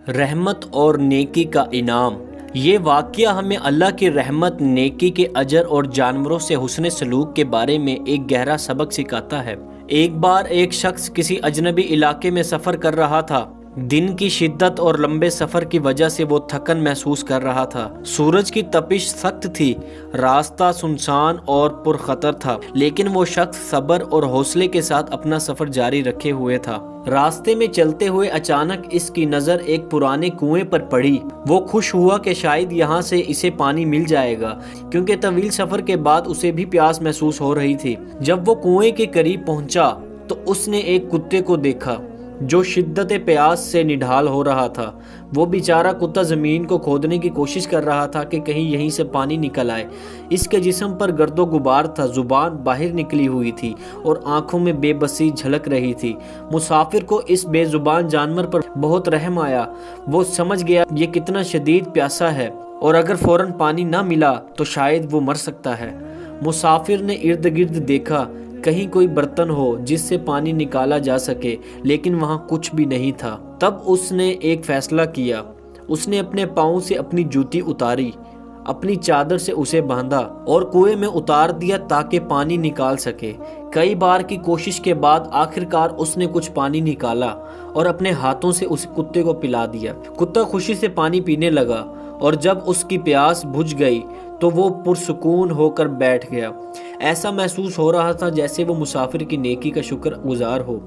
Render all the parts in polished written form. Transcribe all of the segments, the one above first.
رحمت اور نیکی کا انعام۔ یہ واقعہ ہمیں اللہ کی رحمت، نیکی کے اجر اور جانوروں سے حسن سلوک کے بارے میں ایک گہرا سبق سکھاتا ہے۔ ایک بار ایک شخص کسی اجنبی علاقے میں سفر کر رہا تھا۔ دن کی شدت اور لمبے سفر کی وجہ سے وہ تھکن محسوس کر رہا تھا۔ سورج کی تپش سخت تھی، راستہ سنسان اور پرخطر تھا، لیکن وہ شخص صبر اور حوصلے کے ساتھ اپنا سفر جاری رکھے ہوئے تھا۔ راستے میں چلتے ہوئے اچانک اس کی نظر ایک پرانے کنویں پر پڑی۔ وہ خوش ہوا کہ شاید یہاں سے اسے پانی مل جائے گا، کیونکہ طویل سفر کے بعد اسے بھی پیاس محسوس ہو رہی تھی۔ جب وہ کنویں کے قریب پہنچا تو اس نے ایک کتے کو دیکھا جو شدت پیاس سے نڈھال ہو رہا تھا۔ وہ بیچارہ کتا زمین کو کھودنے کی کوشش کر رہا تھا کہ کہیں یہیں سے پانی نکل آئے۔ اس کے جسم پر گرد و غبار تھا، زبان باہر نکلی ہوئی تھی اور آنکھوں میں بے بسی جھلک رہی تھی۔ مسافر کو اس بے زبان جانور پر بہت رحم آیا۔ وہ سمجھ گیا یہ کتنا شدید پیاسا ہے اور اگر فوراً پانی نہ ملا تو شاید وہ مر سکتا ہے۔ مسافر نے ارد گرد دیکھا، کہیں کوئی برتن ہو جس سے پانی نکالا جا سکے، لیکن وہاں کچھ بھی نہیں تھا۔ تب اس نے ایک فیصلہ کیا۔ اس نے اپنے پاؤں سے اپنی جوتی اتاری، اپنی چادر سے اسے باندھا اور کنویں میں اتار دیا تاکہ پانی نکال سکے۔ کئی بار کی کوشش کے بعد آخرکار اس نے کچھ پانی نکالا اور اپنے ہاتھوں سے اس کتے کو پلا دیا۔ کتا خوشی سے پانی پینے لگا اور جب اس کی پیاس بجھ گئی تو وہ پرسکون ہو کر بیٹھ گیا۔ ایسا محسوس ہو رہا تھا جیسے وہ مسافر کی نیکی کا شکر گزار ہو۔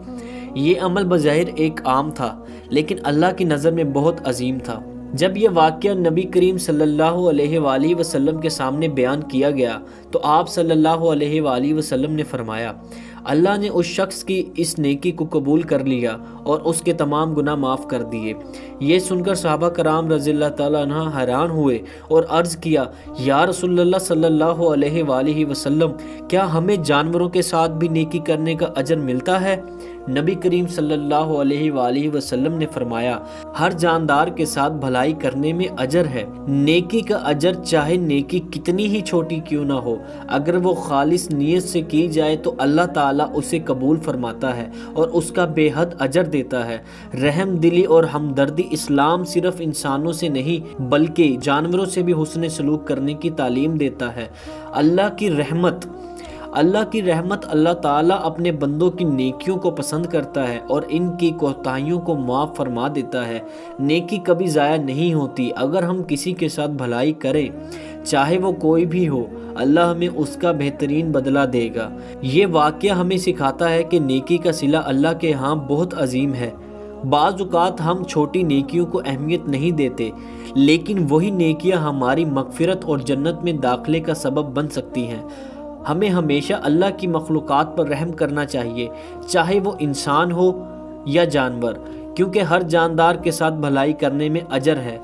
یہ عمل بظاہر ایک عام تھا، لیکن اللہ کی نظر میں بہت عظیم تھا۔ جب یہ واقعہ نبی کریم صلی اللہ علیہ وآلہ وسلم کے سامنے بیان کیا گیا تو آپ صلی اللہ علیہ وآلہ وسلم نے فرمایا، اللہ نے اس شخص کی اس نیکی کو قبول کر لیا اور اس کے تمام گناہ معاف کر دیے۔ یہ سن کر صحابہ کرام رضی اللہ تعالیٰ عنہ حیران ہوئے اور عرض کیا، یا رسول اللہ صلی اللہ علیہ وآلہ وسلم، کیا ہمیں جانوروں کے ساتھ بھی نیکی کرنے کا اجر ملتا ہے؟ نبی کریم صلی اللہ علیہ وآلہ وسلم نے فرمایا، ہر جاندار کے ساتھ بھلائی کرنے میں اجر ہے۔ نیکی کا اجر چاہے نیکی کتنی ہی چھوٹی کیوں نہ ہو، اگر وہ خالص نیت سے کی جائے تو اللہ تعالیٰ اسے قبول فرماتا ہے اور اس کا بے حد اجر دیتا ہے۔ رحم دلی اور ہمدردی اسلام صرف انسانوں سے نہیں بلکہ جانوروں سے بھی حسن سلوک کرنے کی تعلیم دیتا ہے۔ اللہ کی رحمت اللہ تعالیٰ اپنے بندوں کی نیکیوں کو پسند کرتا ہے اور ان کی کوتاہیوں کو معاف فرما دیتا ہے۔ نیکی کبھی ضائع نہیں ہوتی۔ اگر ہم کسی کے ساتھ بھلائی کریں، چاہے وہ کوئی بھی ہو، اللہ ہمیں اس کا بہترین بدلہ دے گا۔ یہ واقعہ ہمیں سکھاتا ہے کہ نیکی کا صلہ اللہ کے ہاں بہت عظیم ہے۔ بعض اوقات ہم چھوٹی نیکیوں کو اہمیت نہیں دیتے، لیکن وہی نیکیاں ہماری مغفرت اور جنت میں داخلے کا سبب بن سکتی ہیں۔ ہمیں ہمیشہ اللہ کی مخلوقات پر رحم کرنا چاہیے، چاہے وہ انسان ہو یا جانور، کیونکہ ہر جاندار کے ساتھ بھلائی کرنے میں اجر ہے۔